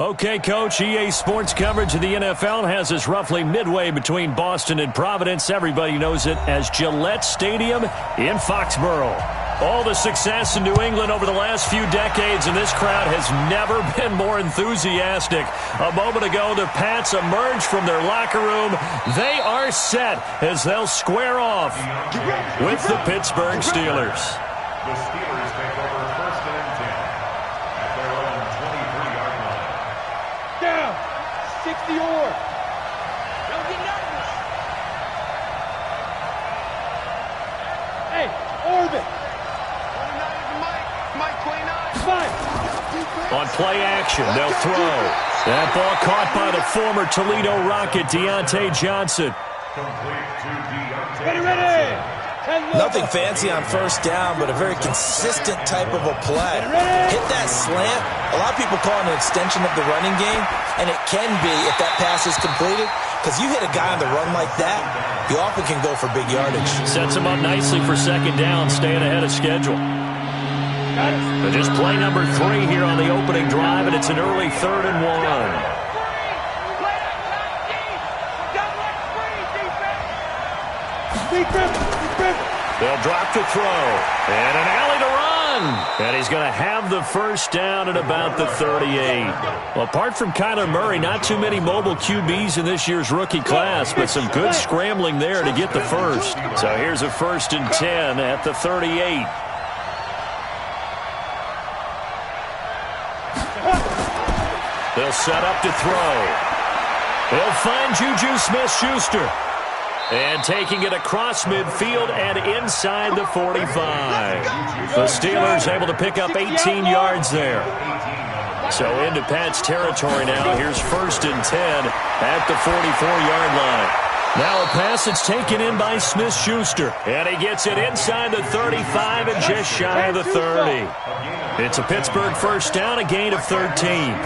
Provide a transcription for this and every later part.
Okay, Coach, EA Sports coverage of the NFL has us roughly midway between Boston and Providence. Everybody knows it as Gillette Stadium in Foxborough. All the success in New England over the last few decades, and this crowd has never been more enthusiastic. A moment ago, the Pats emerged from their locker room. They are set as they'll square off with the Pittsburgh Steelers. The Steelers take over first and 10 at their own 23-yard line. Down, 60 or. Don't get nervous. Hey, orbit. On play action, they'll throw. That ball caught by the former Toledo Rocket, Deontay Johnson. Ready. Nothing fancy on first down, but a very consistent type of a play. Hit that slant. A lot of people call it an extension of the running game, and it can be if that pass is completed, because you hit a guy on the run like that, he often can go for big yardage. Sets him up nicely for second down, staying ahead of schedule. But just play number 3 here on the opening drive, and it's an early 3rd and 1. They'll drop to throw. And an alley to run. And he's going to have the first down at about the 38. Well, apart from Kyler Murray, not too many mobile QBs in this year's rookie class, but some good scrambling there to get the first. So here's a 1st and 10 at the 38. They'll set up to throw. They'll find Juju Smith-Schuster. And taking it across midfield and inside the 45. The Steelers able to pick up 18 yards there. So into Pats territory now. Here's 1st and 10 at the 44-yard line. Now a pass that's taken in by Smith-Schuster. And he gets it inside the 35 and just shy of the 30. It's a Pittsburgh first down, a gain of 13.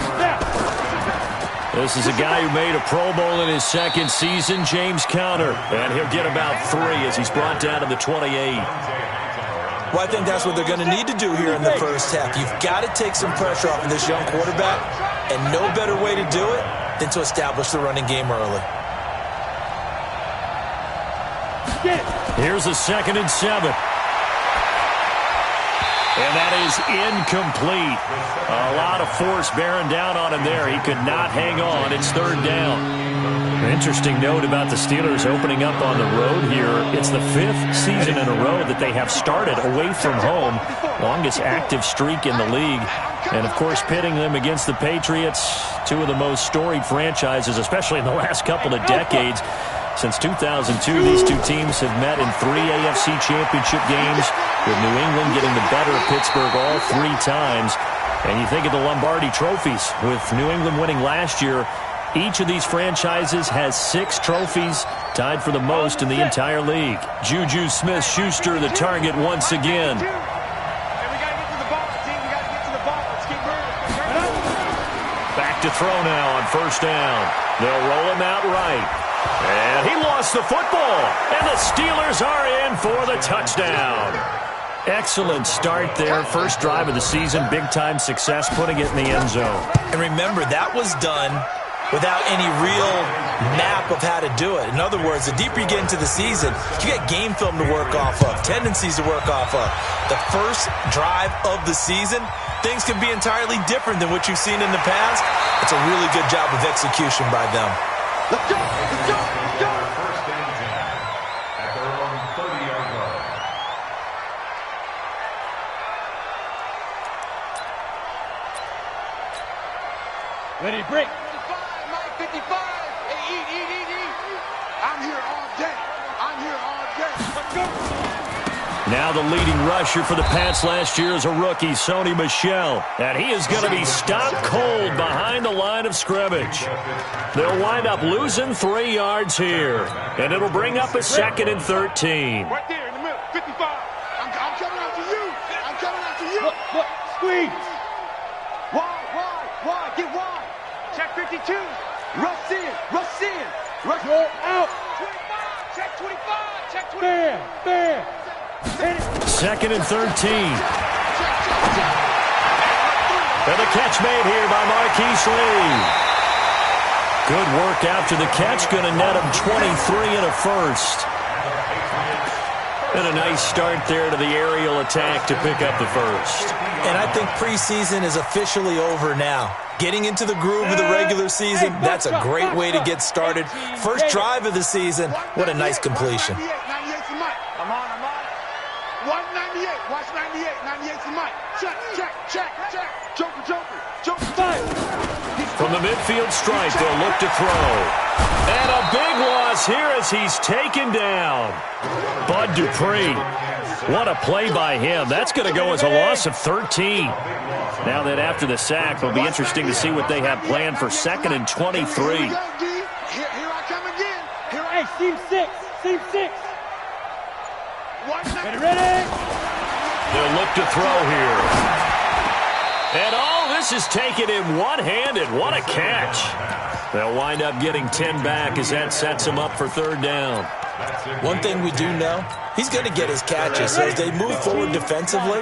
This is a guy who made a Pro Bowl in his second season, James Conner. And he'll get about 3 as he's brought down to the 28. Well, I think that's what they're going to need to do here in the first half. You've got to take some pressure off of this young quarterback, and no better way to do it than to establish the running game early. Here's a 2nd and 7. And that is incomplete. A lot of force bearing down on him there. He could not hang on. It's 3rd down. An interesting note about the Steelers opening up on the road here. It's the 5th season in a row that they have started away from home. Longest active streak in the league. And, of course, pitting them against the Patriots, 2 of the most storied franchises, especially in the last couple of decades. Since 2002, these 2 teams have met in 3 AFC championship games, with New England getting the better of Pittsburgh all 3 times. And you think of the Lombardi trophies, with New England winning last year. Each of these franchises has 6 trophies, tied for the most in the entire league. Juju Smith-Schuster, the target once again. Back to throw now on first down. They'll roll him out right. And he lost the football. And the Steelers are in for the touchdown. Excellent start there. First drive of the season. Big-time success putting it in the end zone. And remember, that was done without any real map of how to do it. In other words, the deeper you get into the season, you get game film to work off of, tendencies to work off of. The first drive of the season, things can be entirely different than what you've seen in the past. It's a really good job of execution by them. Let's go! Let's go! Let's go! First and 10 at their own 30-yard line. Ready to break. 55, Mike 55. Hey, eat. I'm here all day. Let's go. Now the leading rusher for the Pats last year is a rookie, Sony Michel. And he is going to be stopped cold behind the line of scrimmage. They'll wind up losing 3 yards here. And it'll bring up a 2nd and 13. Right there in the middle, 55. I'm coming after you. I'm coming after you. Look, squeeze. Why? Get wide. Check 52. Rush in. Roll out. 25. Check 25. Check 25. Bam. 2nd and 13. And the catch made here by Marquise Lee. Good work after the catch. Going to net him 23 and a first. And a nice start there to the aerial attack to pick up the first. And I think preseason is officially over now. Getting into the groove of the regular season, that's a great way to get started. First drive of the season, what a nice completion. 98's the mic. I'm on. 198. Watch 98. 98's the mic. Check. Joker. From the midfield stripe, they'll look to throw. And a big loss here as he's taken down. Bud Dupree. What a play by him. That's going to go as a loss of 13. Now that after the sack, it'll be interesting to see what they have planned for 2nd and 23. Here I come again. Hey, seam 6. Seam 6. Ready? They'll look to throw here. And this is taken in one-handed. What a catch. They'll wind up getting 10 back as that sets them up for 3rd down. One thing we do know, he's going to get his catches. So as they move forward defensively,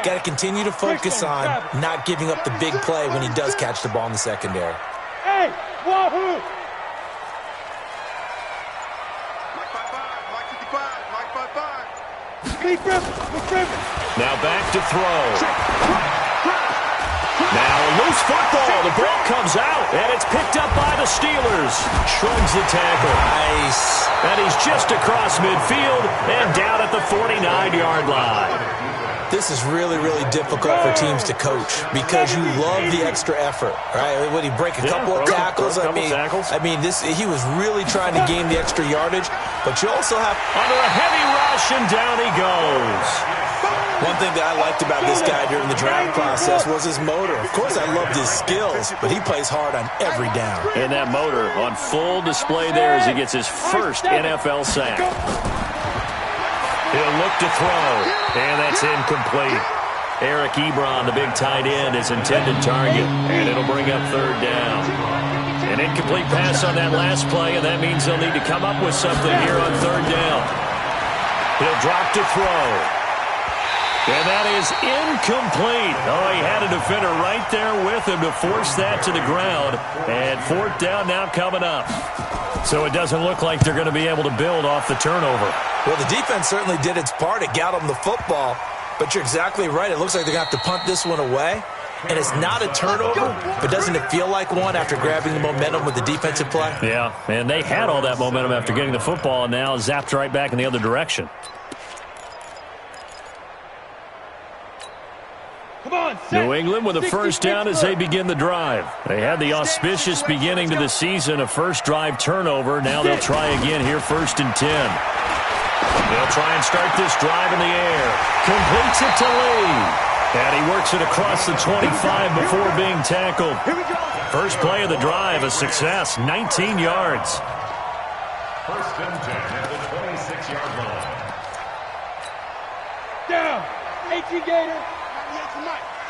got to continue to focus on not giving up the big play when he does catch the ball in the secondary. Hey, wahoo! Now back to throw. Now a loose football. The ball comes out, and it's picked up by the Steelers. Shrugs the tackle. Nice. And he's just across midfield and down at the 49-yard line. This is really, really difficult for teams to coach because you love the extra effort, right? When he break a couple of tackles, I mean, he was really trying to gain the extra yardage, but you also have under a heavy rush, and down he goes. One thing that I liked about this guy during the draft process was his motor. Of course, I loved his skills, but he plays hard on every down. And that motor on full display there as he gets his first NFL sack. He'll look to throw, and that's incomplete. Eric Ebron, the big tight end, is intended target, and it'll bring up 3rd down. An incomplete pass on that last play, and that means they'll need to come up with something here on 3rd down. He'll drop to throw. And that is incomplete. Oh, he had a defender right there with him to force that to the ground. And 4th down now coming up. So it doesn't look like they're going to be able to build off the turnover. Well, the defense certainly did its part. It got them the football. But you're exactly right. It looks like they're going to have to punt this one away. And it's not a turnover, but doesn't it feel like one after grabbing the momentum with the defensive play? Yeah, and they had all that momentum after getting the football, and now zapped right back in the other direction. New England with a 1st down as they begin the drive. They had the auspicious beginning to the season, a first drive turnover. Now they'll try again here, 1st and 10. They'll try and start this drive in the air. Completes it to Lee. And he works it across the 25 before being tackled. First play of the drive, a success, 19 yards. 1st and 10 at the 26-yard line. Down. 18 Gator.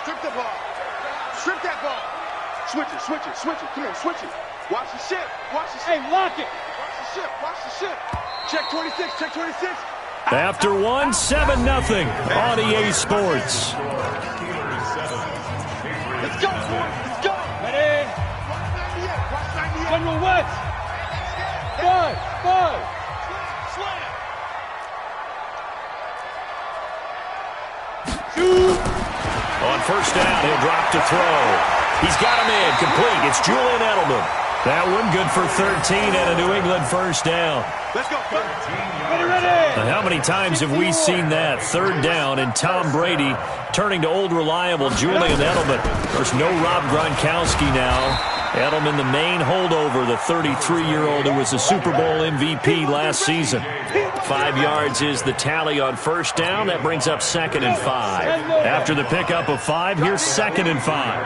Strip the ball. Strip that ball. Switch it. Come on, switch it. Watch the ship. Hey, lock it. Watch the ship. Check 26. After 1, 7-0 on EA Sports. Let's go, boys. Let's go. Ready? Watch 98. General West. 5. Shoot. On 1st down, he'll drop to throw. He's got him in, complete. It's Julian Edelman. That one good for 13 and a New England 1st down. Let's go. Ready. Now, how many times have we seen that? 3rd down and Tom Brady turning to old reliable Julian Edelman. There's no Rob Gronkowski now. Edelman, the main holdover, the 33-year-old who was the Super Bowl MVP last season. 5 yards is the tally on 1st down. That brings up 2nd and 5. After the pickup of 5, here's 2nd and 5.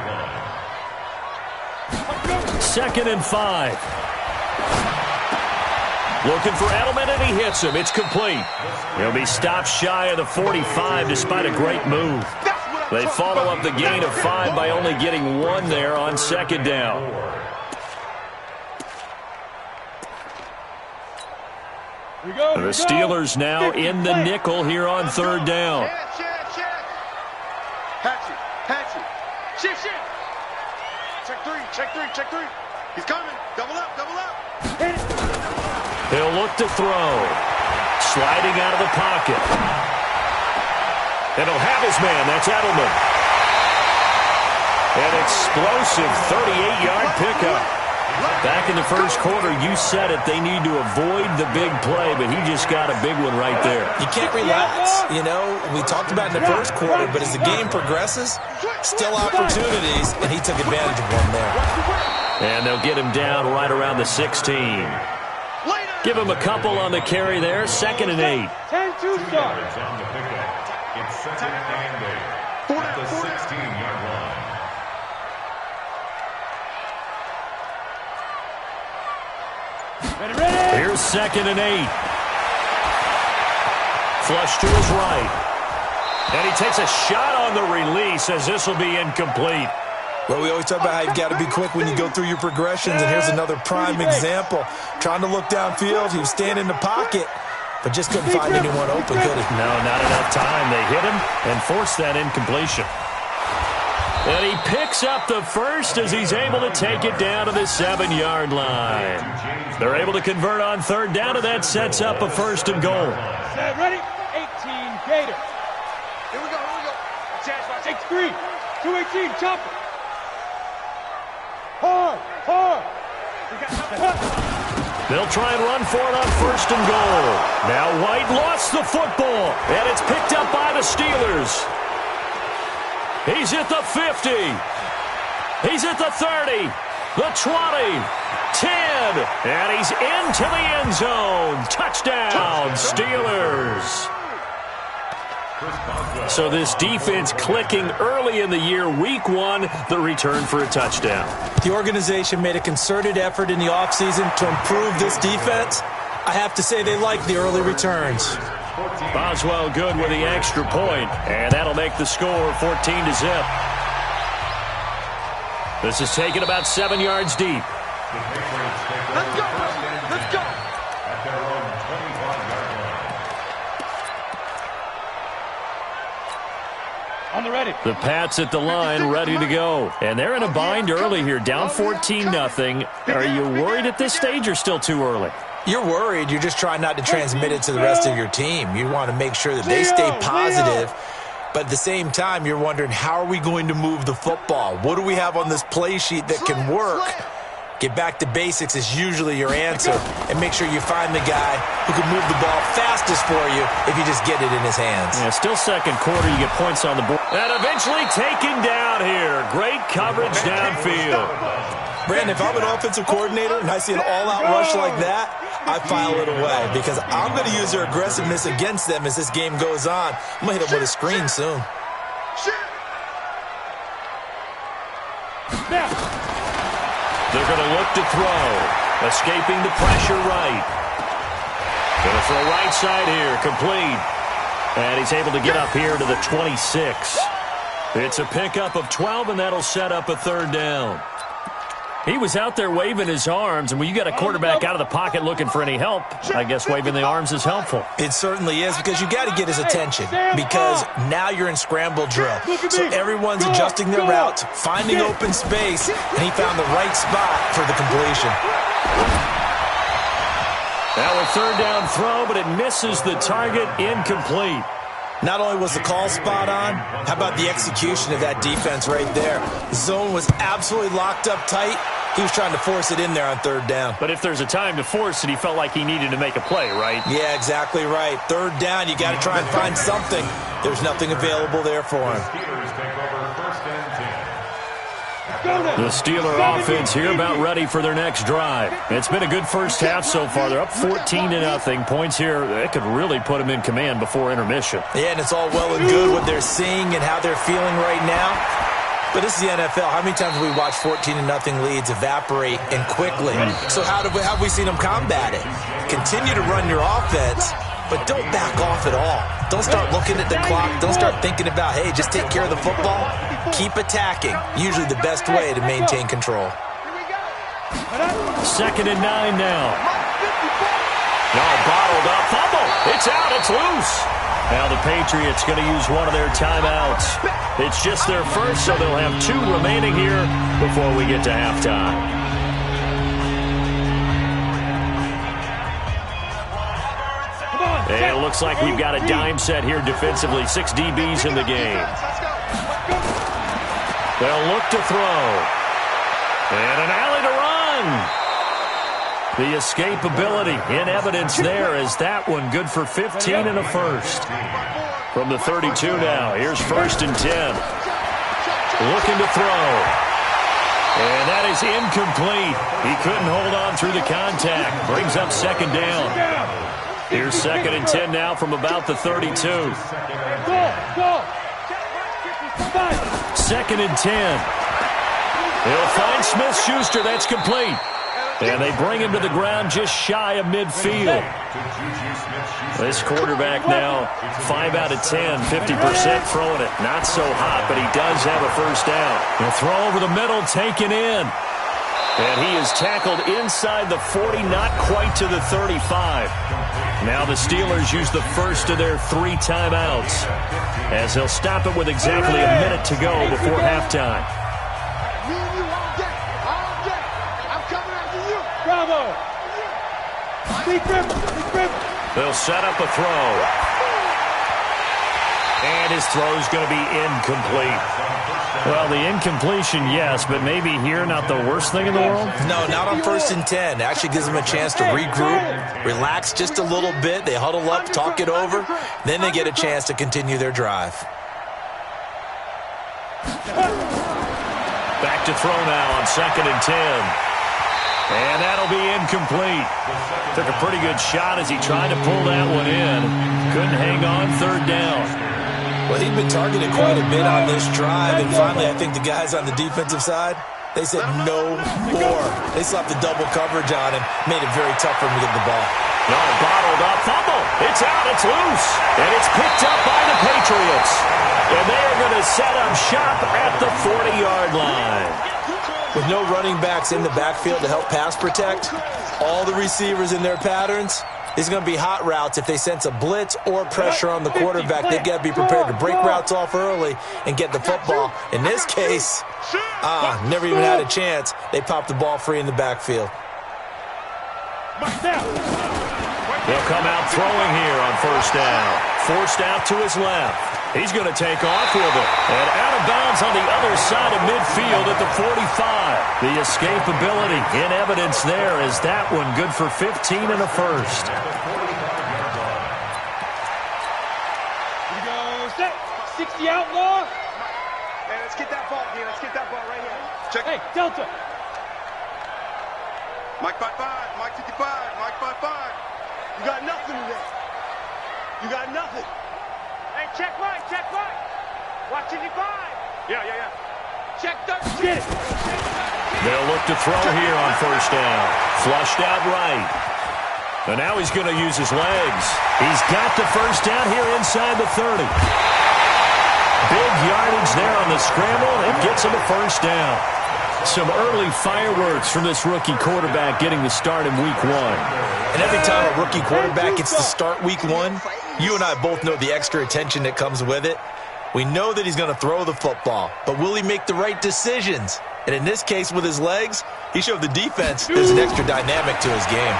2nd and 5. Looking for Edelman, and he hits him. It's complete. He'll be stopped shy of the 45 despite a great move. They follow up the gain of 5 by only getting 1 there on 2nd down. The Steelers now in the nickel here on 3rd down. Hatch it. Shift. Check three. He's coming. Double up. He'll look to throw. Sliding out of the pocket. And he'll have his man. That's Edelman. An explosive 38-yard pickup. Back in the first quarter, you said it, they need to avoid the big play, but he just got a big one right there. You can't relax. You know, we talked about in the first quarter, but as the game progresses, still opportunities, and he took advantage of one there. And they'll get him down right around the 16. Give him a couple on the carry there, 2nd and 8. 10-2 start. It's 2nd and 8 at the 16-yard line. Ready. Here's 2nd and 8. Flush to his right. And he takes a shot on the release as this will be incomplete. Well, we always talk about how you've got to be quick when you go through your progressions, and here's another prime example. Trying to look downfield, he was standing in the pocket, but just couldn't find anyone open, could he? No, not enough time. They hit him and forced that incompletion. And he picks up the first as he's able to take it down to the 7-yard line. They're able to convert on 3rd down, and that sets up a 1st and goal. Set, ready. 18 Gator. Here we go. Take 3. 218. Chop it. Hard. They'll try and run for it on 1st and goal. Now White lost the football, and it's picked up by the Steelers. He's at the 50. He's at the 30, the 20, 10, and he's into the end zone. Touchdown, Steelers. So this defense clicking early in the year. Week 1, the return for a touchdown. The organization made a concerted effort in the offseason to improve this defense. I have to say they like the early returns. Boswell good with the extra point, and that'll make the score 14-0. This is taken about 7 yards deep. Let's go. At their own 25-yard line. On the ready. The Pats at the line, ready to go. And they're in a bind early here, down 14-0. Are you worried at this stage or still too early? You're worried. You're just trying not to transmit it to the rest of your team. You want to make sure that they stay positive. But at the same time, you're wondering, how are we going to move the football? What do we have on this play sheet that can work? Get back to basics is usually your answer. And make sure you find the guy who can move the ball fastest for you if you just get it in his hands. Yeah, still second quarter. You get points on the board. And eventually taken down here. Great coverage downfield. Brandon, if I'm an offensive coordinator and I see an all-out rush like that, I file it away because I'm going to use their aggressiveness against them as this game goes on. I'm going to hit them with a screen soon. They're going to look to throw. Escaping the pressure right. Going to throw right side here. Complete. And he's able to get up here to the 26. It's a pickup of 12, and that'll set up a 3rd down. He was out there waving his arms, and when you got a quarterback out of the pocket looking for any help, I guess waving the arms is helpful. It certainly is, because you got to get his attention, because now you're in scramble drill. So everyone's adjusting their routes, finding open space, and he found the right spot for the completion. Now a 3rd down throw, but it misses the target, incomplete. Not only was the call spot on, how about the execution of that defense right there? The zone was absolutely locked up tight. He was trying to force it in there on 3rd down. But if there's a time to force it, he felt like he needed to make a play, right? Yeah, exactly right. 3rd down, you got to try and find something. There's nothing available there for him. Steelers take over 1st and 10. The Steeler offense here about ready for their next drive. It's been a good first half so far. They're up 14-0. Points here, that could really put them in command before intermission. Yeah, and it's all well and good what they're seeing and how they're feeling right now. But this is the NFL. How many times have we watched 14-0 leads evaporate and quickly? So how have we seen them combat it? Continue to run your offense, but don't back off at all. Don't start looking at the clock. Don't start thinking about, hey, just take care of the football. Keep attacking. Usually the best way to maintain control. 2nd and 9 now. Oh, bottled up. Fumble. It's out. It's loose. Now the Patriots going to use one of their timeouts. It's just their first, so they'll have 2 remaining here before we get to halftime. And it looks like we've got a dime set here defensively. 6 DBs in the game. They'll look to throw. And an alley to run. The escapability in evidence there as that one good for 15 and a first. From the 32 now, here's 1st and 10. Looking to throw. And that is incomplete. He couldn't hold on through the contact. Brings up 2nd down. Here's 2nd and 10 now from about the 32. 2nd and 10. He'll find Smith-Schuster. That's complete. And they bring him to the ground just shy of midfield. This quarterback now, 5 out of 10, 50% throwing it. Not so hot, but he does have a 1st down. He'll throw over the middle, taken in. And he is tackled inside the 40, not quite to the 35. Now the Steelers use the first of their 3 timeouts, as they'll stop it with exactly a minute to go before halftime. Bravo! They'll set up a throw. And his throw's going to be incomplete. Well, the incompletion, yes, but maybe here not the worst thing in the world? No, not on 1st and 10. Actually gives them a chance to regroup, relax just a little bit. They huddle up, talk it over. Then they get a chance to continue their drive. Back to throw now on 2nd and 10. And that'll be incomplete. Took a pretty good shot as he tried to pull that one in. Couldn't hang on. 3rd down. Well, he'd been targeted quite a bit on this drive, and finally I think the guys on the defensive side, they said no more. They slapped the double coverage on him, made it very tough for him to get the ball. No, bottled up. Fumble. It's out. It's loose. And it's picked up by the Patriots. And they are going to set up shop at the 40-yard line. With no running backs in the backfield to help pass protect, all the receivers in their patterns, it's going to be hot routes. If they sense a blitz or pressure on the quarterback, they've got to be prepared to break routes off early and get the football. In this case, never even had a chance. They popped the ball free in the backfield. They'll come out throwing here on 1st down. Forced out to his left. He's going to take off with it. And out of bounds on the other side of midfield at the 45. The escapability in evidence there is that one good for 15 and a first. Here we go. Set. 60 outlaw. Hey, let's get that ball here. Let's get that ball right here. Check. Hey, Delta. Mike 5-5. Mike 55. Mike 5-5. You got nothing today. You got nothing. Hey, check right. Watch 55. Yeah. Check 30. Get it. They'll look to throw here on 1st down. Flushed out right. And now he's going to use his legs. He's got the 1st down here inside the 30. Big yardage there on the scramble. It gets him a 1st down. Some early fireworks from this rookie quarterback getting the start in week 1. And every time a rookie quarterback gets to start week 1, you and I both know the extra attention that comes with it. We know that he's going to throw the football, but will he make the right decisions? And in this case, with his legs, he showed the defense there's an extra dynamic to his game.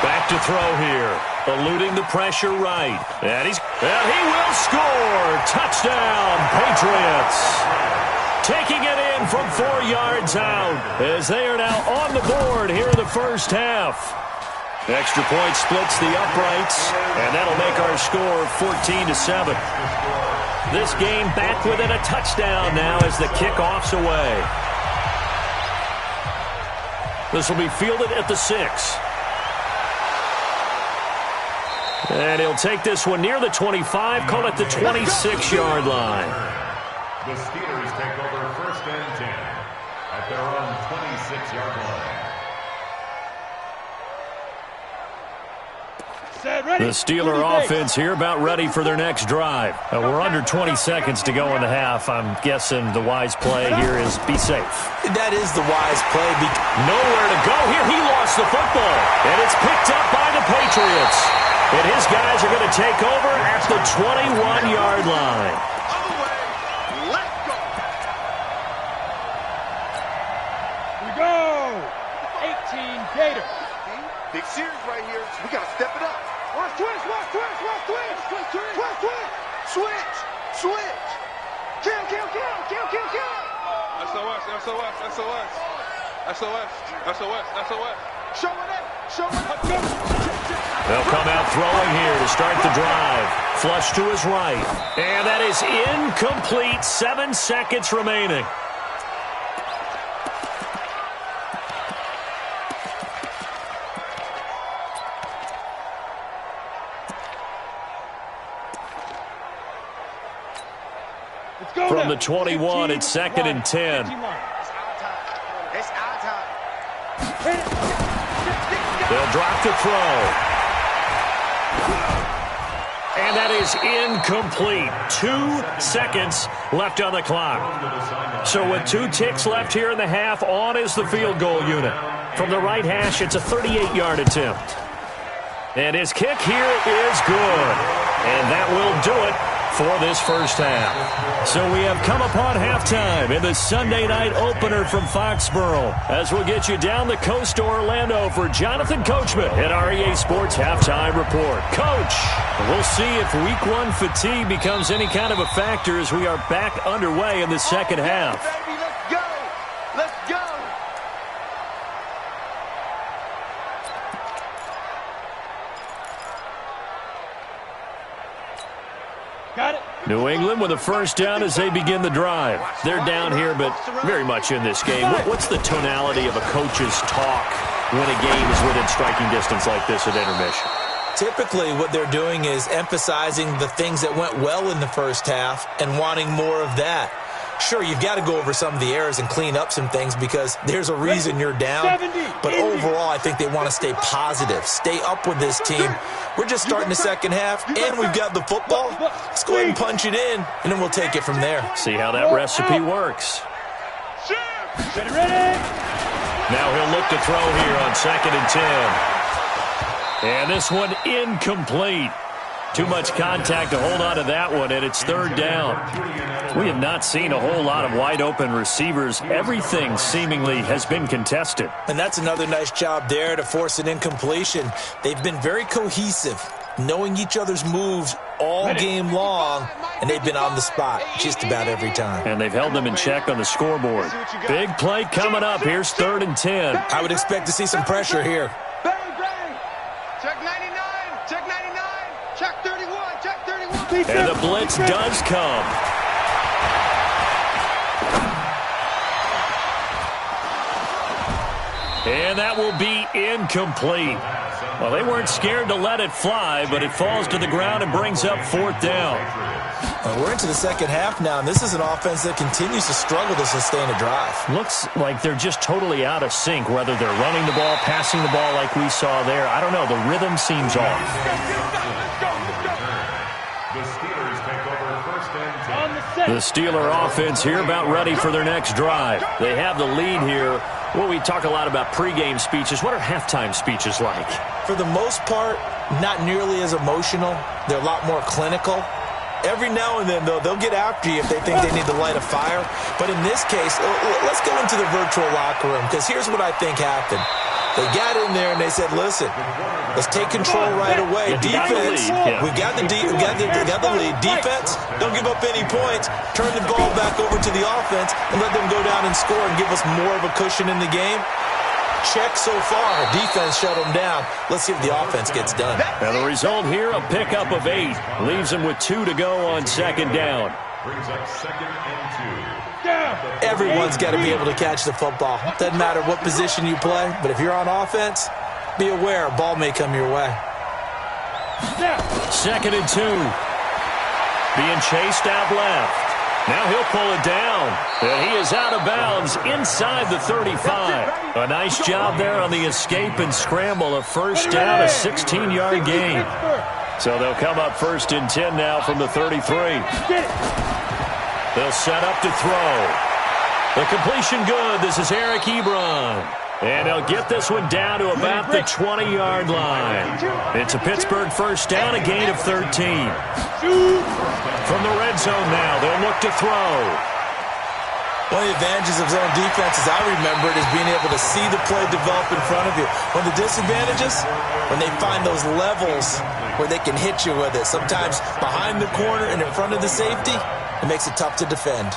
Back to throw here. Eluding the pressure right. And he will score. Touchdown, Patriots. Taking it in from 4 yards out as they are now on the board here in the 1st half. Extra point splits the uprights, and that'll make our score 14-7. This game back within a touchdown now as the kickoff's away. This will be fielded at the 6. And he'll take this one near the 25, call it the 26-yard line. The Steelers take over 1st and 10 at their own 26-yard line. The Steeler offense here about ready for their next drive. We're under 20 seconds to go in the half. I'm guessing the wise play here is be safe. That is the wise play. Nowhere to go here. He lost the football. And it's picked up by the Patriots. And his guys are going to take over at the 21-yard line. Other way. Let's go. Here we go. 18 Gators. Big series right here. We got to step it up. Watch twist, watch twist, watch twist. Twist, twist, twist, twist. Switch, switch. Kill, kill, kill, kill, kill, kill. SOS, SOS, SOS. SOS, SOS, SOS. Show it up, show it up. They'll come out throwing here to start the drive. Flush to his right. And that is incomplete. 7 seconds remaining. From the 21, it's 2nd and 10. It's our time. They'll drop to throw. And that is incomplete. 2 seconds left on the clock. So with 2 ticks left here in the half, on is the field goal unit. From the right hash, it's a 38-yard attempt. And his kick here is good. And that will do it for this first half. So we have come upon halftime in the Sunday night opener from Foxborough, as we'll get you down the coast to Orlando for Jonathan Coachman at our EA Sports Halftime Report. Coach, we'll see if Week 1 fatigue becomes any kind of a factor as we are back underway in the second half. Baby, let's go. Let's go. Got it. New England with a first down as they begin the drive. They're down here, but very much in this game. What's the tonality of a coach's talk when a game is within striking distance like this at intermission? Typically, what they're doing is emphasizing the things that went well in the first half and wanting more of that. Sure, you've got to go over some of the errors and clean up some things because there's a reason you're down. But overall, I think they want to stay positive, stay up with this team. We're just starting the second half, and we've got the football. Let's go ahead and punch it in, and then we'll take it from there. See how that recipe works. Ready. Now he'll look to throw here on 2nd and 10. And this one incomplete. Too much contact to hold on to that one, and it's 3rd down. We have not seen a whole lot of wide-open receivers. Everything seemingly has been contested. And that's another nice job there to force an incompletion. They've been very cohesive, knowing each other's moves all game long, and they've been on the spot just about every time. And they've held them in check on the scoreboard. Big play coming up. Here's 3rd and 10. I would expect to see some pressure here. Bang, bang. Check 99. Check 99. Check 31. Check 31. And the blitz does come. And that will be incomplete. Well, they weren't scared to let it fly, but it falls to the ground and brings up 4th down. We're into the second half now, and this is an offense that continues to struggle to sustain a drive. Looks like they're just totally out of sync, whether they're running the ball, passing the ball like we saw there. I don't know. The rhythm seems off. The Steelers take over 1st and 10. The Steeler offense here about ready for their next drive. They have the lead here. Well, we talk a lot about pregame speeches. What are halftime speeches like? For the most part, not nearly as emotional. They're a lot more clinical. Every now and then, though, they'll get after you if they think they need to light a fire. But in this case, let's go into the virtual locker room, because here's what I think happened. They got in there and they said, listen, let's take control right away. Defense, we got the lead. Defense, don't give up any points. Turn the ball back over to the offense and let them go down and score and give us more of a cushion in the game. Check so far. Defense shut them down. Let's see if the offense gets done. And the result here, a pickup of 8. Leaves them with 2 to go on 2nd down. Brings up 2nd and 2. Everyone's got to be able to catch the football. Doesn't matter what position you play, but if you're on offense, be aware a ball may come your way. 2nd and 2. Being chased out left. Now he'll pull it down. And he is out of bounds inside the 35. A nice job there on the escape and scramble. A first down, a 16-yard gain. So they'll come up 1st and 10 now from the 33. They'll set up to throw. The completion good. This is Eric Ebron. And he'll get this one down to about the 20-yard line. It's a Pittsburgh first down, a gain of 13. From the red zone now, they'll look to throw. One of the advantages of zone defense, as I remember it, is being able to see the play develop in front of you. One of the disadvantages, when they find those levels where they can hit you with it, sometimes behind the corner and in front of the safety, it makes it tough to defend.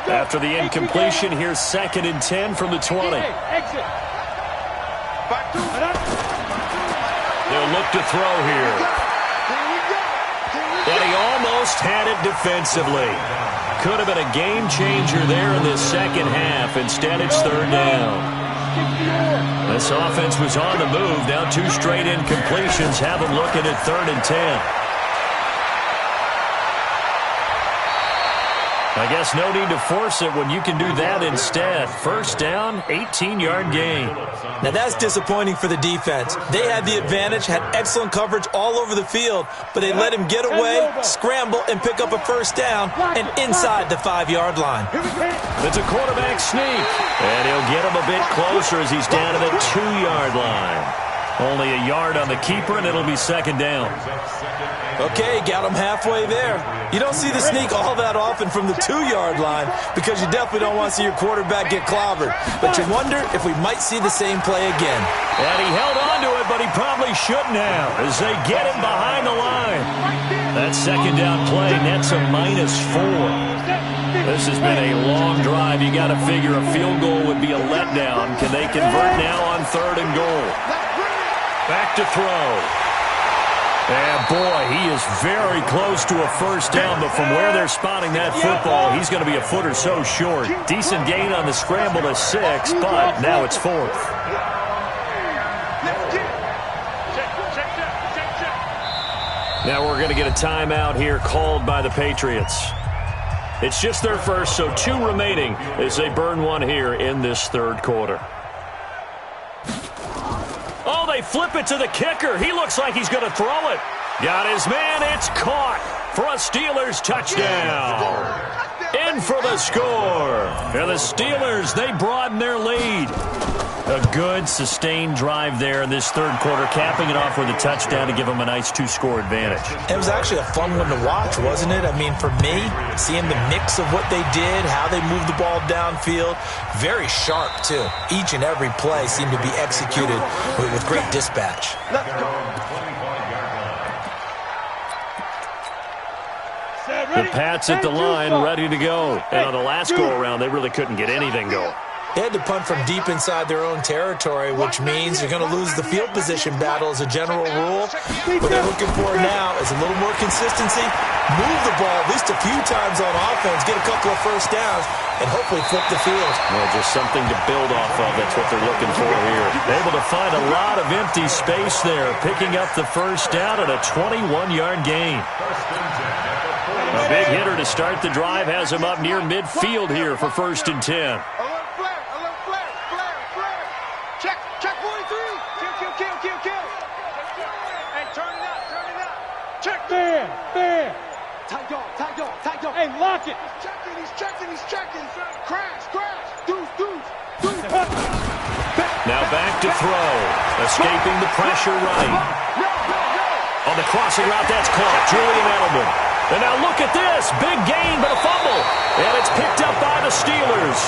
After the incompletion, here's 2nd and 10 from the 20. They'll look to throw here. And he almost had it defensively. Could have been a game changer there in the second half. Instead, it's 3rd down. This offense was on the move. Now 2 straight incompletions have them looking at 3rd and 10. I guess no need to force it when you can do that instead. First down, 18-yard gain. Now that's disappointing for the defense. They had the advantage, had excellent coverage all over the field, but they let him get away, scramble, and pick up a first down, and inside the 5-yard line. It's a quarterback sneak, and he'll get him a bit closer as he's down to the 2-yard line. Only a yard on the keeper, and it'll be 2nd down. Okay, got him halfway there. You don't see the sneak all that often from the 2-yard line because you definitely don't want to see your quarterback get clobbered. But you wonder if we might see the same play again. And he held on to it, but he probably shouldn't have as they get him behind the line. That 2nd down play nets a -4. This has been a long drive. You got to figure a field goal would be a letdown. Can they convert now on 3rd and goal? Back to throw. And, boy, he is very close to a first down, but from where they're spotting that football, he's going to be a foot or so short. Decent gain on the scramble to 6, but now it's 4th. Now we're going to get a timeout here called by the Patriots. It's just their first, so 2 remaining as they burn one here in this 3rd quarter. Oh, they flip it to the kicker. He looks like he's going to throw it. Got his man. It's caught for a Steelers touchdown. In for the score. And the Steelers, they broaden their lead. A good, sustained drive there in this 3rd quarter, capping it off with a touchdown to give them a nice 2-score advantage. It was actually a fun one to watch, wasn't it? I mean, for me, seeing the mix of what they did, how they moved the ball downfield, very sharp, too. Each and every play seemed to be executed with great dispatch. The Pats at the line, ready to go. And on the last go-around, they really couldn't get anything going. They had to punt from deep inside their own territory, which means you're going to lose the field position battle as a general rule. What they're looking for now is a little more consistency, move the ball at least a few times on offense, get a couple of first downs, and hopefully flip the field. Well, just something to build off of. That's what they're looking for here. Able to find a lot of empty space there, picking up the first down at a 21-yard gain. A big hitter to start the drive has him up near midfield here for 1st and 10. Hey, lock it. He's checking. Crash. Deuce. Now back to throw. Escaping the pressure right. On the crossing route, that's caught. Julian Edelman. And now look at this. Big gain, but a fumble. And it's picked up by the Steelers.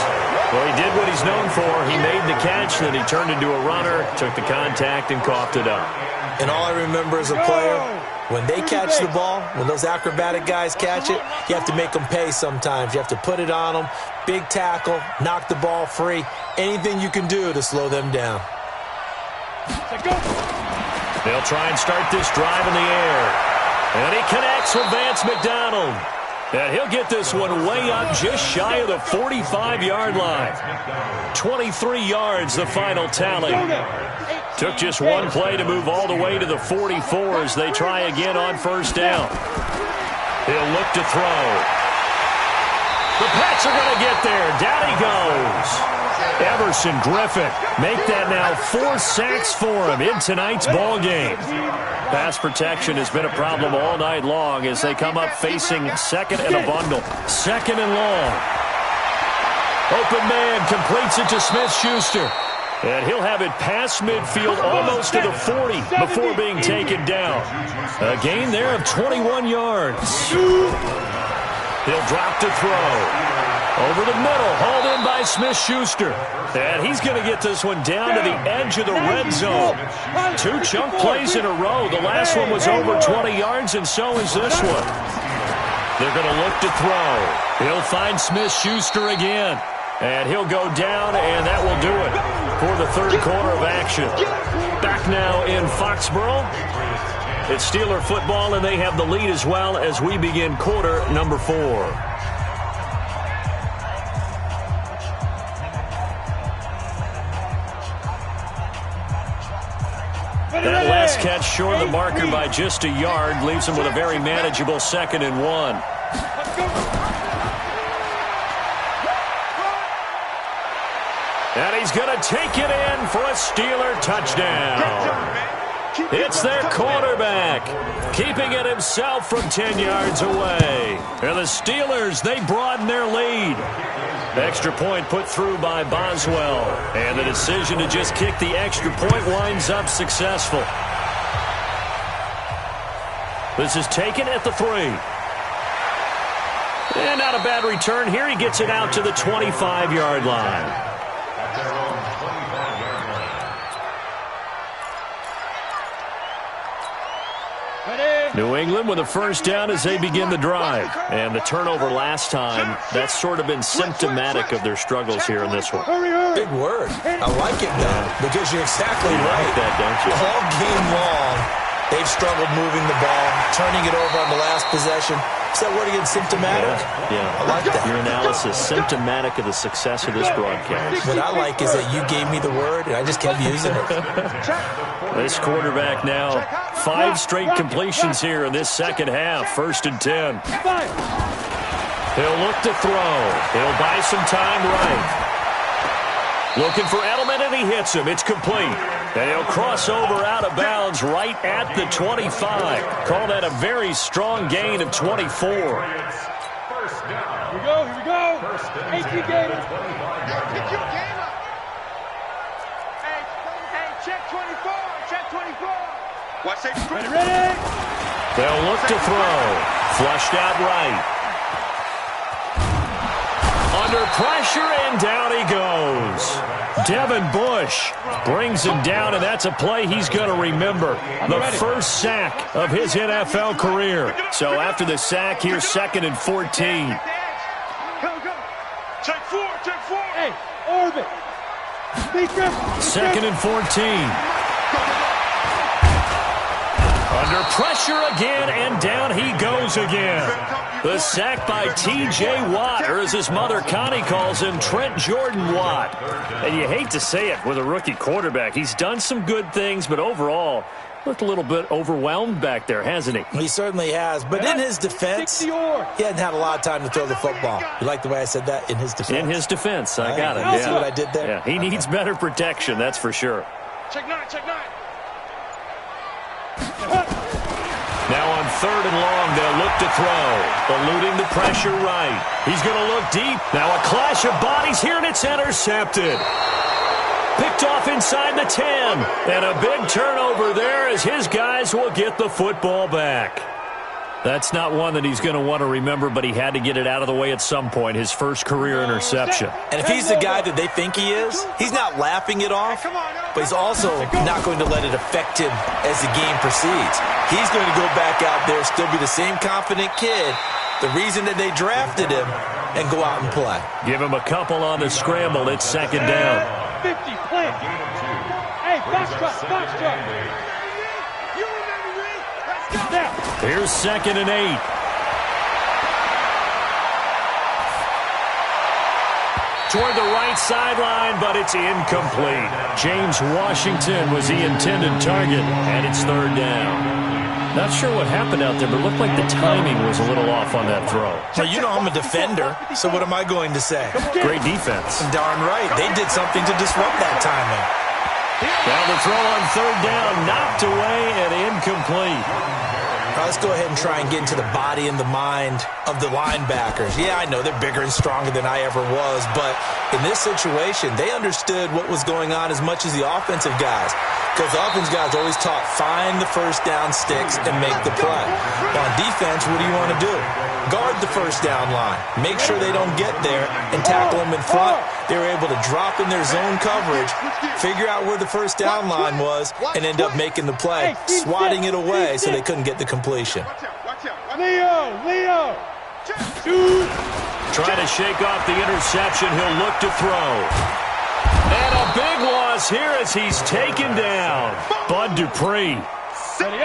Well, he did what he's known for. He made the catch, then he turned into a runner, took the contact, and coughed it up. And all I remember as a player, when they catch the ball, when those acrobatic guys catch it, you have to make them pay sometimes. You have to put it on them, big tackle, knock the ball free, anything you can do to slow them down. They'll try and start this drive in the air. And he connects with Vance McDonald. And he'll get this one way up just shy of the 45-yard line. 23 yards, the final tally. Took just one play to move all the way to the 44 as they try again on first down. He'll look to throw. The Pats are going to get there. Down he goes. Everson Griffin make that now 4 sacks for him in tonight's ball game. Pass protection has been a problem all night long as they come up facing second and a bundle. Second and long. Open man completes it to Smith-Schuster. And he'll have it past midfield almost to the 40 before being taken down. A gain there of 21 yards. He'll drop to throw. Over the middle, hauled in by Smith-Schuster. And he's going to get this one down to the edge of the red zone. 2 chunk plays in a row. The last one was over 20 yards, and so is this one. They're going to look to throw. He'll find Smith-Schuster again. And he'll go down, and that will do it for the third quarter of action. Back now in Foxborough. It's Steeler football, and they have the lead as well as we begin quarter number 4. That last catch short of the marker by just a yard leaves him with a very manageable 2nd and 1. And he's going to take it in for a Steeler touchdown. It's their quarterback, keeping it himself from 10 yards away. And the Steelers, they broaden their lead. Extra point put through by Boswell. And the decision to just kick the extra point winds up successful. This is taken at the 3. And not a bad return here. He gets it out to the 25-yard line. New England with a first down as they begin the drive. And the turnover last time, that's sort of been symptomatic of their struggles here in this one. Big word. I like it, though, because you're exactly right. Like that, don't you? All game long, they've struggled moving the ball, turning it over on the last possession. Is that word again, symptomatic? Yeah. I like that. Your analysis, symptomatic of the success of this broadcast. What I like is that you gave me the word, and I just kept using it. This quarterback now, 5 straight completions here in this second half. 1st and 10. He'll look to throw. He'll buy some time right. Looking for Edelman, and he hits him. It's complete. And he'll cross over out of bounds right at the 25. Call that a very strong gain of 24. Here we go, here we go. 18 gainer. Pick your game up. Hey, check 24, check 24. Watch that. Ready? They'll look to throw. Flushed out right. Under pressure, and down he goes. Devin Bush brings him down, and that's a play he's going to remember. The first sack of his NFL career. So after the sack, here's 2nd and 14. Go. Check 4. Hey, orbit. 2nd and 14. Under pressure again, and down he goes again. The sack by T.J. Watt, or as his mother Connie calls him, Trent Jordan Watt. And you hate to say it with a rookie quarterback. He's done some good things, but overall, looked a little bit overwhelmed back there, hasn't he? He certainly has. But in his defense, he hadn't had a lot of time to throw the football. You like the way I said that? In his defense. In his defense, I got it. You see what I did there? Yeah, he needs better protection, that's for sure. Check 9. Now on 3rd and long, they'll look to throw. Eluding the pressure right. He's going to look deep. Now a clash of bodies here, and it's intercepted. Picked off inside the 10. And a big turnover there as his guys will get the football back. That's not one that he's going to want to remember, but he had to get it out of the way at some point, his first career interception. And if he's the guy that they think he is, he's not laughing it off, but he's also not going to let it affect him as the game proceeds. He's going to go back out there, still be the same confident kid, the reason that they drafted him, and go out and play. Give him a couple on the scramble. It's 2nd down. 50, plant. Hey, box truck. Here's 2nd and 8. Toward the right sideline, but it's incomplete. James Washington was the intended target, and it's 3rd down. Not sure what happened out there, but it looked like the timing was a little off on that throw. Well, you know I'm a defender, so what am I going to say? Great defense. Darn right. They did something to disrupt that timing. Now the throw on third down, knocked away and incomplete. Let's go ahead and try and get into the body and the mind of the linebackers. Yeah, I know they're bigger and stronger than I ever was, but in this situation, they understood what was going on as much as the offensive guys. Because the offensive guys always taught, find the first down sticks and make the play. On defense, what do you want to do? Guard the first down line. Make sure they don't get there and tackle them in front. They were able to drop in their zone coverage, figure out where the first down line was, and end up making the play, swatting it away so they couldn't get the completion. Leo! Trying to shake off the interception. He'll look to throw. And a big loss here as he's taken down. Bud Dupree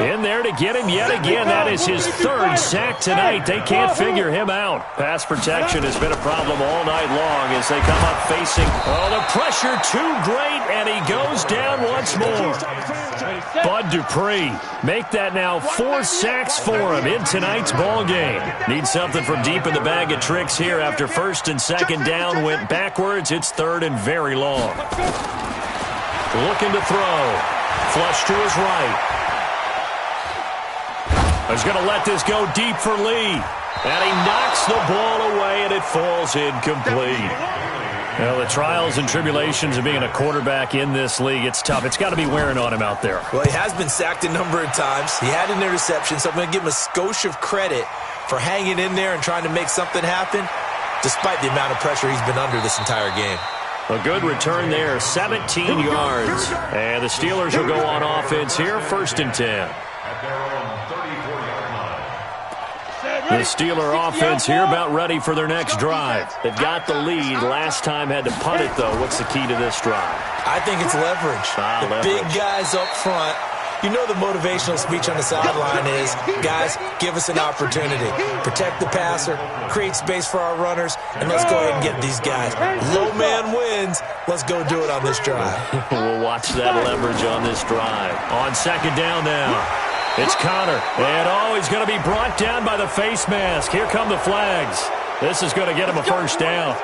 in there to get him yet again. That is his third sack tonight. They can't figure him out. Pass protection has been a problem all night long as they come up facing, the pressure too great, and he goes down once more. Bud Dupree, make that now 4 sacks for him in tonight's ball game. Need something from deep in the bag of tricks here after first and second down went backwards. It's third and very long. Looking to throw. Flush to his right. He's going to let this go deep for Lee. And he knocks the ball away, and it falls incomplete. Well, the trials and tribulations of being a quarterback in this league, it's tough. It's got to be wearing on him out there. Well, he has been sacked a number of times. He had an interception, so I'm going to give him a skosh of credit for hanging in there and trying to make something happen, despite the amount of pressure he's been under this entire game. A good return there, 17 yards. And the Steelers will go on offense here, 1st and 10. The Steeler offense here about ready for their next drive. They've got the lead. Last time had to punt it, though. What's the key to this drive? I think it's leverage. The big guys up front. You know the motivational speech on the sideline is, guys, give us an opportunity. Protect the passer, create space for our runners, and let's go ahead and get these guys. Low man wins. Let's go do it on this drive. We'll watch that leverage on this drive. On second down now. It's Connor, and he's going to be brought down by the face mask. Here come the flags. This is going to get him a first down.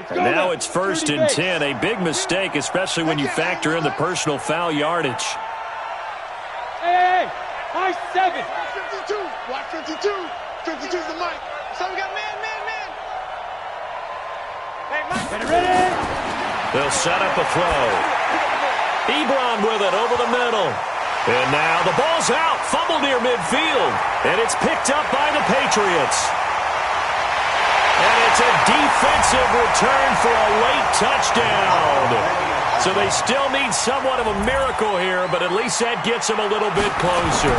And now it's 1st and 10. A big mistake, especially when you factor in the personal foul yardage. Hey, high 7. 52, watch 52. 52's the mic. So we got man. Ready? They'll set up a throw. Ebron with it over the middle. And now the ball's out. Fumble near midfield. And it's picked up by the Patriots. And it's a defensive return for a late touchdown. So they still need somewhat of a miracle here, but at least that gets them a little bit closer.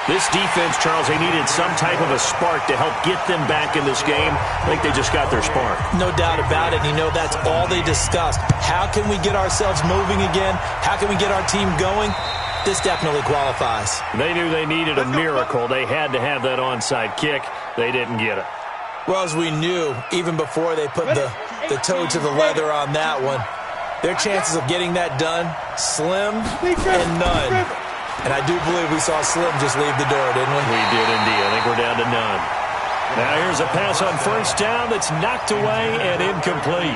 This defense, Charles, they needed some type of a spark to help get them back in this game. I think they just got their spark. No doubt about it. You know, that's all they discussed. How can we get ourselves moving again? How can we get our team going? This definitely qualifies. They knew they needed a miracle. They had to have that onside kick. They didn't get it. Well, as we knew, even before they put the toe to the leather on that one, their chances of getting that done, slim and none. And I do believe we saw Slim just leave the door, didn't we? We did indeed. I think we're down to none. Now here's a pass on first down that's knocked away and incomplete.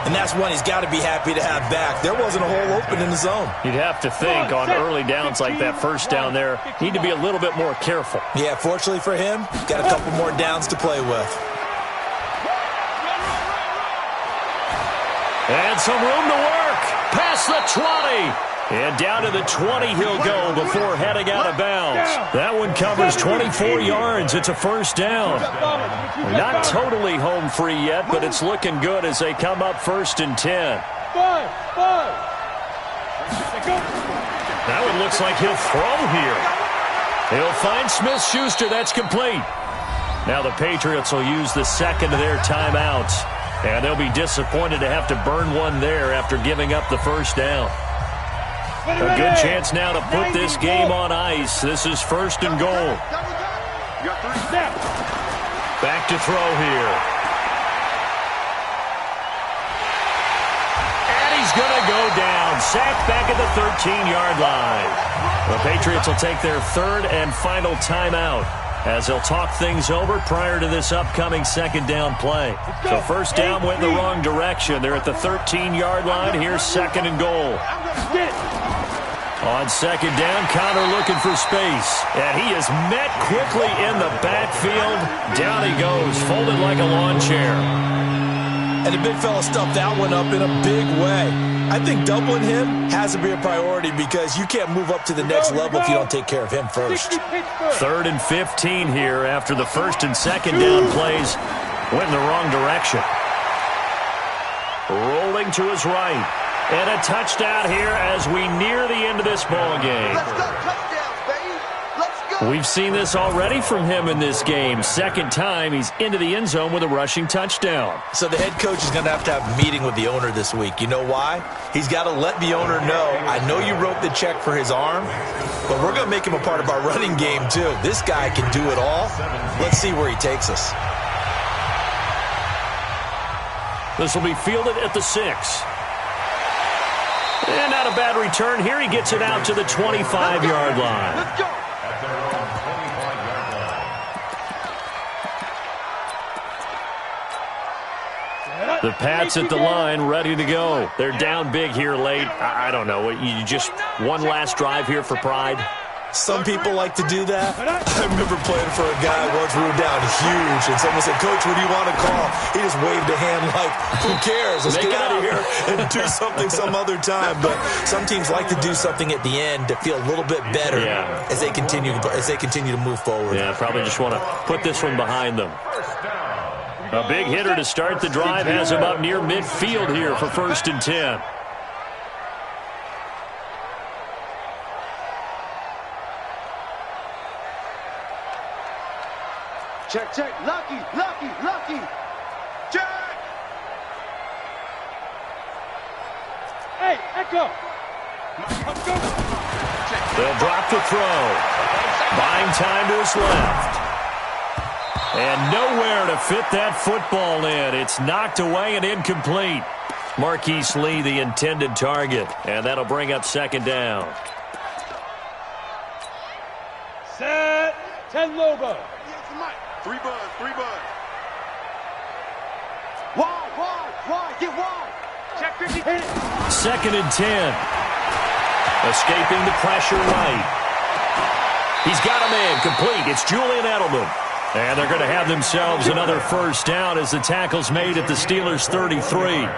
And that's one he's got to be happy to have back. There wasn't a hole open in the zone. You'd have to think on early downs like that first down there, need to be a little bit more careful. Yeah, fortunately for him, got a couple more downs to play with. And some room to work. Past the 20. And down to the 20 he'll go before heading out of bounds. That one covers 24 yards. It's a first down. Not totally home free yet, but it's looking good as they come up 1st and 10. That one looks like he'll throw here. He'll find Smith-Schuster. That's complete. Now the Patriots will use the second of their timeouts. And they'll be disappointed to have to burn one there after giving up the first down. A good chance now to put this game on ice. This is 1st and goal. Back to throw here. going to go down. Sacked back at the 13-yard line. The Patriots will take their third and final timeout as they'll talk things over prior to this upcoming second down play. So first down went in the wrong direction. They're at the 13-yard line. Here's second and goal. On second down, Connor looking for space. And he is met quickly in the backfield. Down he goes, folded like a lawn chair. And the big fella stuffed that one up in a big way. I think doubling him has to be a priority because you can't move up to the next level if you don't take care of him first. Third and 15 here after the first and second down plays went in the wrong direction. Rolling to his right. And a touchdown here as we near the end of this ball game. Let's go touchdowns, baby. Let's go. We've seen this already from him in this game. Second time he's into the end zone with a rushing touchdown. So the head coach is going to have a meeting with the owner this week. You know why? He's got to let the owner know, I know you wrote the check for his arm, but we're going to make him a part of our running game too. This guy can do it all. Let's see where he takes us. This will be fielded at the 6. And not a bad return here. He gets it out to the 25-yard line. Let's go. At their own 25-yard line. The Pats at the line, ready to go. They're down big here late. I don't know. You just one last drive here for pride? Some people like to do that. I remember playing for a guy once we were down huge, and someone said, Coach, what do you want to call? He just waved a hand like, who cares? Let's get out of here and do something some other time. But some teams like to do something at the end to feel a little bit better as they continue to move forward. Yeah, probably just want to put this one behind them. A big hitter to start the drive has him up near midfield here for first and 10. Check, check. Lucky, lucky, lucky. Check. Hey, Echo. Let's go. They'll drop the throw. Buying time to his left. And nowhere to fit that football in. It's knocked away and incomplete. Marquise Lee, the intended target. And that'll bring up second down. Set. 10 Lobo. Three buds. Wide, get wide. Check 50. Hit it. Second and 10. Escaping the pressure right. He's got a man complete. It's Julian Edelman. And they're going to have themselves another first down as the tackle's made at the Steelers' 33.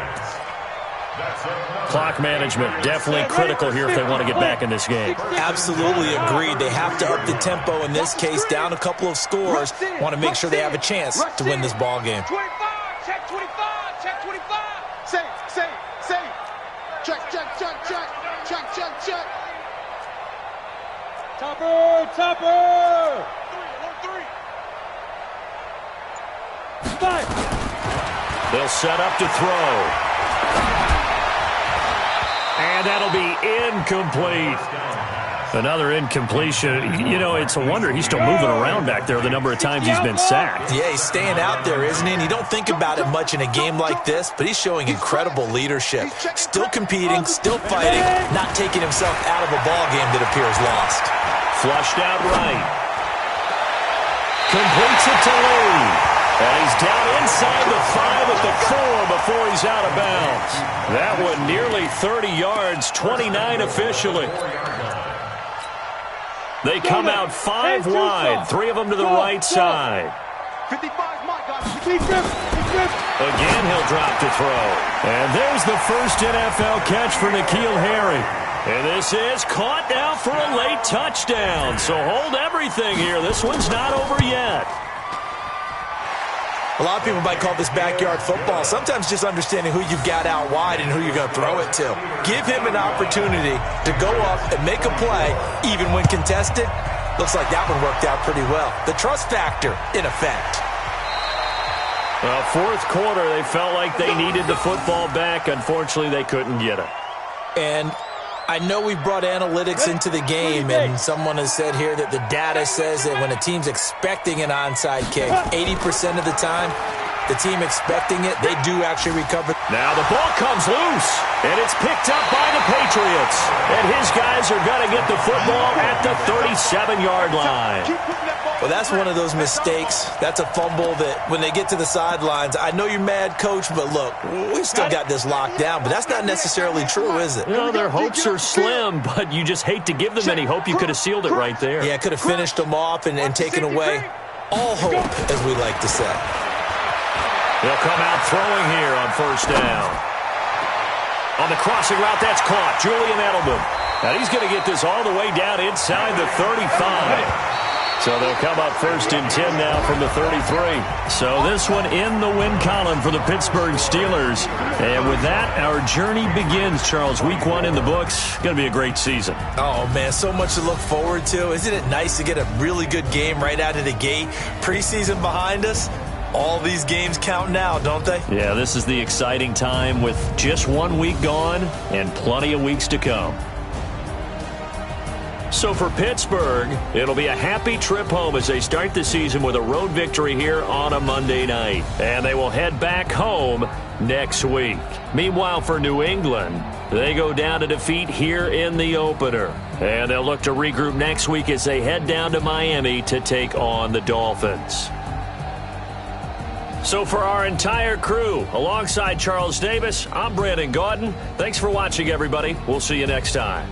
Clock management definitely critical here if they want to get back in this game. Absolutely agreed. They have to up the tempo in this case, down a couple of scores. Want to make sure they have a chance to win this ball game. 25. Check 25. Check 25. Safe. Check. Topper. 5. They'll set up to throw. And that'll be incomplete. Another incompletion. You know, it's a wonder he's still moving around back there the number of times he's been sacked. Yeah, he's staying out there, isn't he? And you don't think about it much in a game like this, but he's showing incredible leadership. Still competing, still fighting, not taking himself out of a ball game that appears lost. Flushed out right. Completes it to Lee. And he's down inside the 5 at the 4 before he's out of bounds. That one nearly 30 yards, 29 officially. They come out 5 wide, 3 of them to the right side. 55, my God. Again, he'll drop to throw. And there's the first NFL catch for N'Keal Harry. And this is caught now for a late touchdown. So hold everything here. This one's not over yet. A lot of people might call this backyard football. Sometimes just understanding who you've got out wide and who you're going to throw it to. Give him an opportunity to go up and make a play, even when contested. Looks like that one worked out pretty well. The trust factor, in effect. Well, fourth quarter, they felt like they needed the football back. Unfortunately, they couldn't get it. And I know we brought analytics into the game, and someone has said here that the data says that when a team's expecting an onside kick, 80% of the time, the team expecting it, they do actually recover. Now the ball comes loose, and it's picked up by the Patriots. And his guys are going to get the football at the 37-yard line. Well, that's one of those mistakes. That's a fumble that when they get to the sidelines, I know you're mad, Coach, but look, we still got this locked down. But that's not necessarily true, is it? Well, their hopes are slim, but you just hate to give them any hope. You could have sealed it right there. Yeah, could have finished them off and taken away all hope, as we like to say. They'll come out throwing here on first down. On the crossing route, that's caught. Julian Edelman. And he's going to get this all the way down inside the 35. So they'll come up first and 10 now from the 33. So this one in the win column for the Pittsburgh Steelers. And with that, our journey begins, Charles. Week 1 in the books. Going to be a great season. Oh, man, so much to look forward to. Isn't it nice to get a really good game right out of the gate? Preseason behind us. All these games count now, don't they? Yeah, this is the exciting time with just 1 week gone and plenty of weeks to come. So for Pittsburgh, it'll be a happy trip home as they start the season with a road victory here on a Monday night. And they will head back home next week. Meanwhile, for New England, they go down to defeat here in the opener. And they'll look to regroup next week as they head down to Miami to take on the Dolphins. So for our entire crew, alongside Charles Davis, I'm Brandon Gaudin. Thanks for watching, everybody. We'll see you next time.